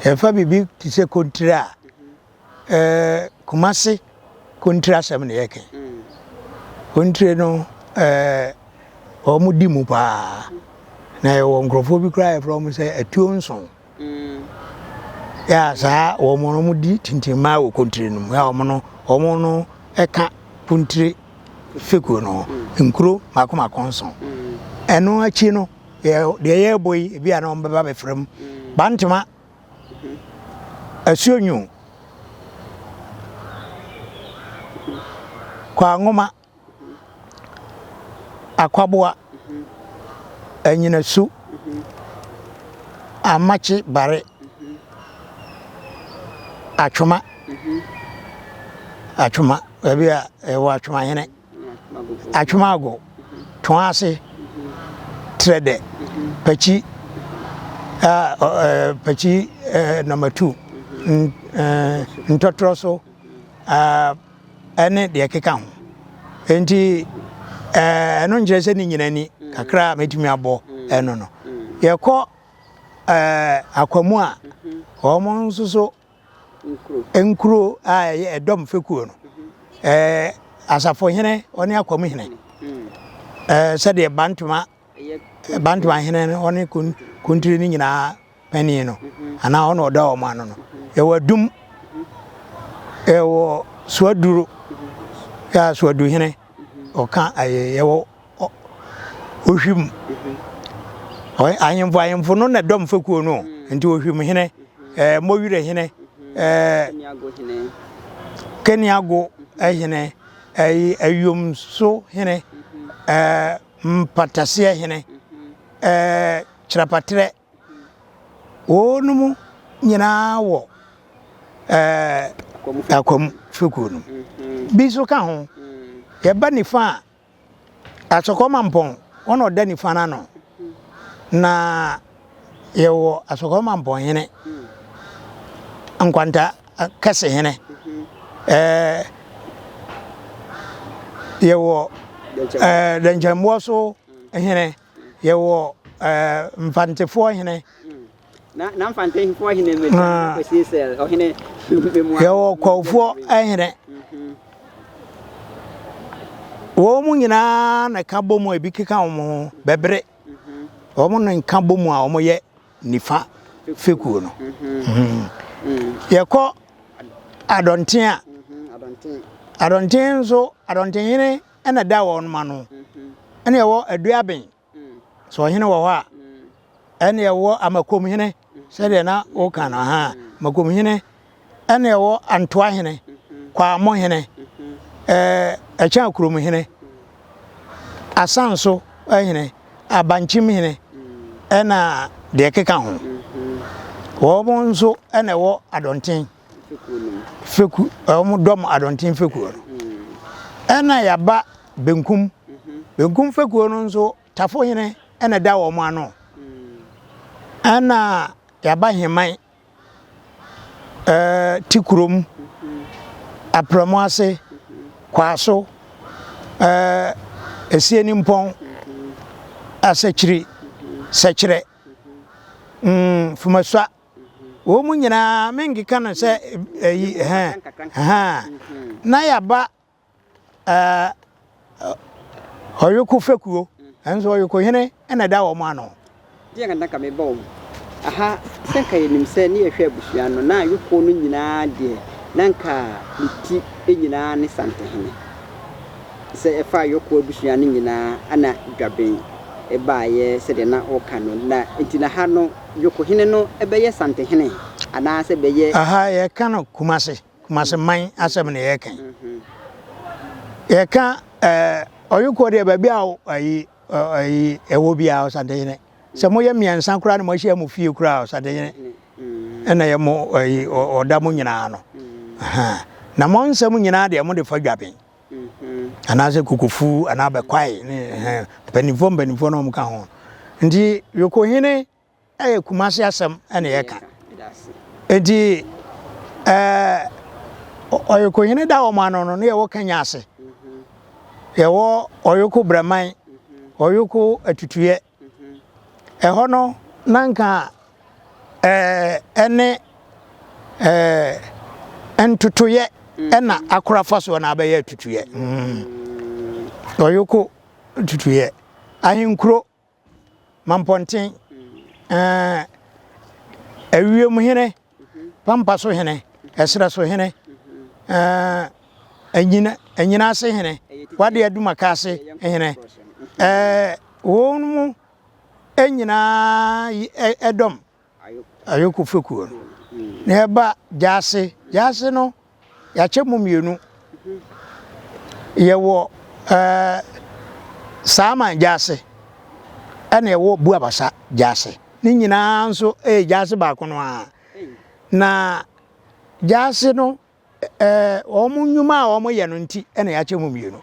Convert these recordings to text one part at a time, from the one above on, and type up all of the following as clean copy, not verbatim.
Efa bibi ti se kontra Kumasi kontra asem ne yeke kontre no omo di mu pa na ye wo nkrofo bi kra e from say atuo nson ya sa wo mo no di tintima wo kontre no ya omo no eka kontre fekuo no nkuro makoma konson eno achi no de ye boy bi ana ombeba be frem bantema asuonyu kwa ngoma akwabua anyina su amachi bare achuma ebia ewa achuma hene achuma ago toase trede pachi pachi number 2 ntotroso ene de keka ho enti eno njere se ni nyinani kakra metumi abo eno no yekọ akwamu a omo nsuso enkuro a edom fekuo no asafo hene oni akwamu hene se de bantuma hene oni kuntiri ni nyina pani no ana ono oda o mano no ewadum ewo suaduru ya suadu hene oka ayewo ohwim ayemfo no na dom fekuo no nti ohwim hene mowire hene keniago hene ayom so hene mpatase hene chirapatre onumu nyina wo akom fekuo no biso ka ho yeba nifa asokoma mpon ono da nifa na no na yewo asokoma mpon hene ankwanta kase hene yewo denjamwo so hene yewo mfantefo hene na mfantefo hene me kwesisel o hene yewo kwofo hene wo mu nyina na ka bomu e bi keka wo bebre wo mu na ka bomu a wo ye nifa fekuo no yekọ adonten so adonten hene ena da wo no ma no ena yewo aduaben so hene wo ho a ena yewo amakom hene se de na o kana ha makom hene ena yewo antoa hene kwa mo hene echa kurom hene asanso hene abanchim hene ena de keka ho wo bonso ena wo adonten feku mo dom adonten feku ena yaba benkum feku no nso tafo hene ena da wo mo ano ena yaba heman tikurom apromoase kwaso esieni mpon asechiri sechire fumaswa wo mu nyina mengika na se na yaba oyoko fekuo enso oyoko hene ena da wo ma no dia kan ka me bom aha senka yenim se ne yehwe abusua no na yoko no nyina de nanka liti nyina ne sante hene se efa yoko abusua no nyina ana dwaben ebaaye se de na oka no na entina ha no yoko hene no ebeye sante hene ana se beye aha ye kan kumase man asem ne ye kan ye kan oyoko de ba bia ayi ewo bia sante hene se mo ye miansa kura no mo hye mo fie kura sante hene ena ye mo oda mo nyina no na mo nsem nyina de mo de fa dwaben ana se kukufu ana be kwai ne panifo no mo ka ho ndi yoko hene kumase asem ene ye ka enti oyoko hene da o ma no ne ye wo kanya ase ye wo oyoko braman oyoko atutuye eho no nanka ene entutuye ena akorafa so na abaye tutuye oyoko tutuye ahinkuro mamponten awiem hene pampa so hene esra so hene anyina ase hene wade aduma kase hene wonu anyina edom ayoko fekuo na eba jase no yache mumienu yewo sama jase ene yewo buabasa jase ni nyina nso jase ba kono a na jase no omu nyuma a omu ye no nti ene yache mumienu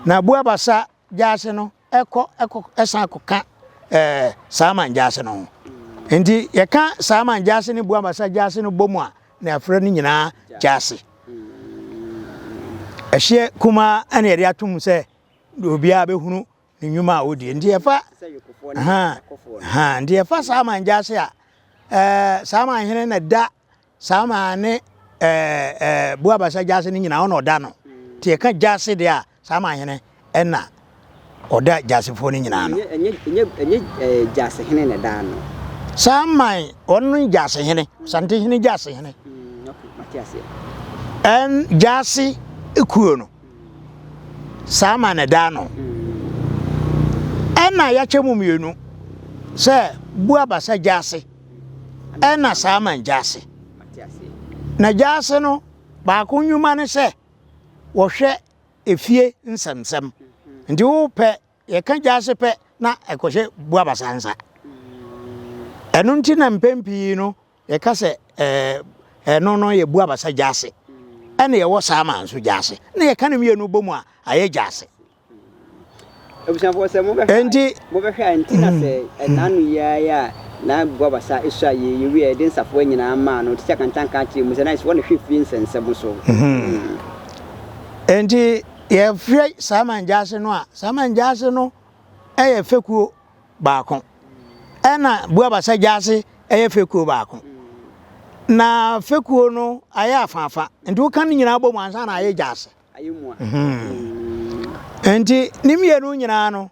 na buabasa jase no eko esan koka sama jase no enti yeka sama jase ni buabasa jase no bomu a na afra ni nyina jase ehye kuma ene yede atum se obia behunu ni nyuma a odi enti yefa ndi yefa sama jase a sama hene na da sama ne buabasa jase ni nyina ono da no ti yeka jase de a sama hene ena oda jase fo ni nyina no enye jase hene na da no sama onu jase hene sante hene jase hene en jase ekuo no sama na da no ena ya chemu mienu se buabasa jase ena sama jase na jase no ba ko nyuma ne se wo hwe efie nsamsam ndi wo pe ye kan jase pe na ekohye buabasa nsa enu nti na mpempi no ye ka se no ye buabasa jase ene ye wo sama nso jase na ye kan mienu bomu a aye jase ebusanfo se mo be hwe anti na se enanu ya na buabasa esua ye wi e den safo nyina ma no ti kantanka kire mu se na so na hwe fi nsensem so enti ye fre sama jase no a sama jase no eye fekuo baako ena buabasa jase eye fekuo baako na fekuo no aye afafa enti wo kan nyina bomu ansa na aye jase ayemu enti nimienu nyina no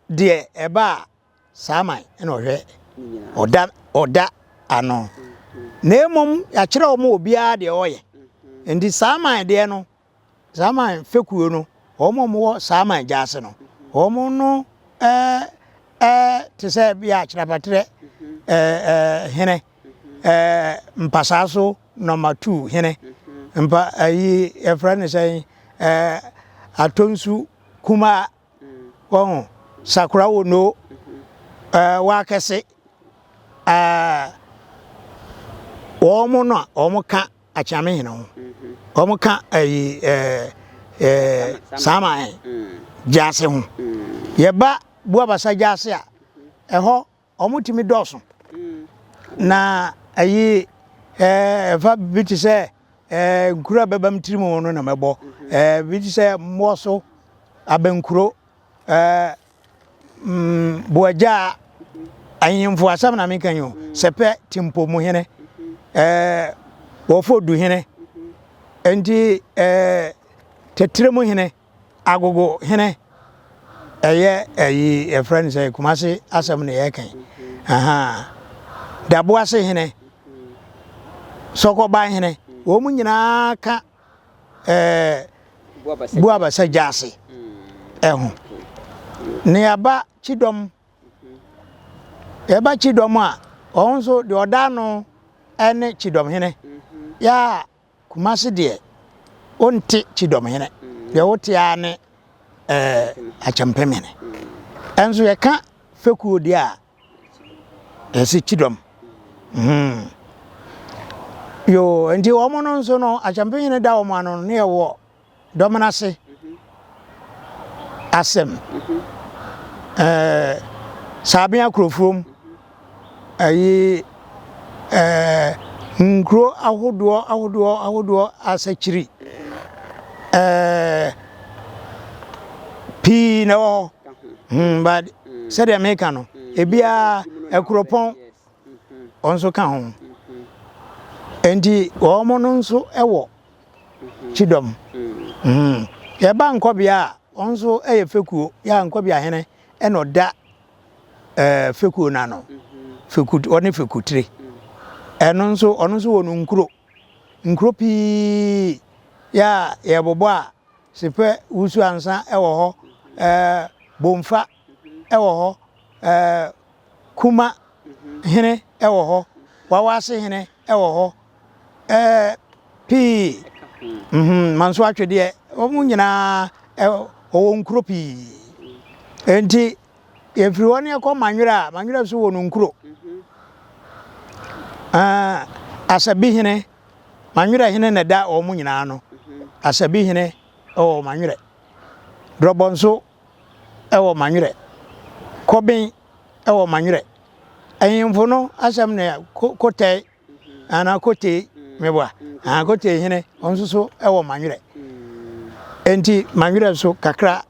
de eba sama ena ohwe oda ano na emom ya kire omo obia de oye enti sama de no sama fekuo no omo mo sama jase no omo no te se bia kirapatre hene mpasaso number 2 hene mpa ayi efrane say atonsu kuma sakura wono wa kese omo no omo ka achame hene ho omo ka ayi sama jase ho yeba buabasa jase a eho omo timi doso na ayi fa biti se nkura bebam tirimo no na mebo biti se moso abenkuro buaja ayimfo asam na mekanyo sepe timpo mu hene wofo du hene enti tetiremu hene agogo hene eye ayi friend say kumase asam na yekan dabo ase hene soko ba hene wo mu nyina ka buabasa jase eho ne aba chidom a onso de odano ene chidom hene ya kumase de onti chidom hene de wote ane achampemene enso ye ka fekuo de a esi chidom yo enti omo no nso no achampemene da omo ano ne wo domenase asem sabia krofrom ayi nkro ahodo asachiri pi no but said America no ebia ekropon onso ka ho enti omo no nso ewo chidom ye ba nkobia onso eye fekuo ya nkobia hene eno da fekuo na no fekut oni fekutire eno nso wonu nkuro pi ya ye bobo a sepe wusu ansa ewo ho bomfa ewo ho kuma hene ewo ho wawase hene ewo ho pi manso atwede omu nyina owo nkuro pi enti efiri woni ekọ manwira so wonu nkuro asabi hene manwira hene na da omu nyina no asabi hene o manwira drobonso ewo manwira kobin ewo manwira ayimfo no asem na kote ana kote mebwa kote hene onso so ewo manwira enti manwira so kakra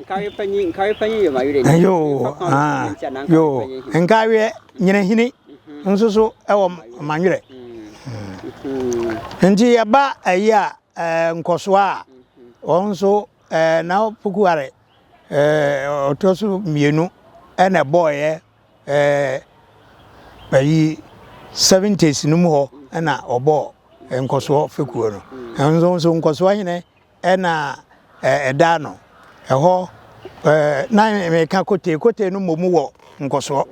nkawe panyi yo manwira yo nkawe nyina hini onso so ewo manwira enti yaba aya nkoso a onso na pukuare otoso mienu ena boy bayi 70s numu ho ena obo nkoso fekuo no enso nkoso hene ena eda no eho na me ka kote no momu wo nkoso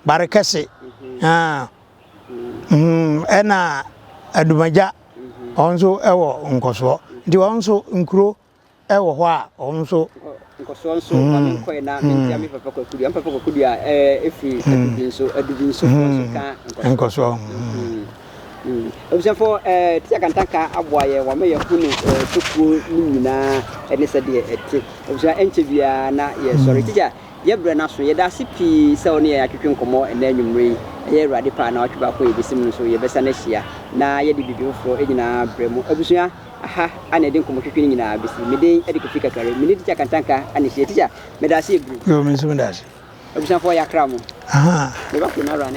barekese ena adumaja onso ewo nkoso ndi onso nkuro ewo ho a onso nkoso nso ko na mentia me papa ko kudia efi adubinso ka nkoso obisafo tia kantaka aboaye wa me yehunu tuku nyina ene sede eti obisa enche bia na ye sorry tia ye bre na so ye da sipi se oni ye atwetwe nkomo ena anwumre ye rade pa na watwa ko ye bisim so ye besa na hia na ye de bibifo enyina bre mu obusua aha ana de nkomo twetwe nyina bisi meden ede ko fika kare mini tia kantaka ana hia tia medase egru yo me so medase obisafo ya kra mu aha me ba ko na rane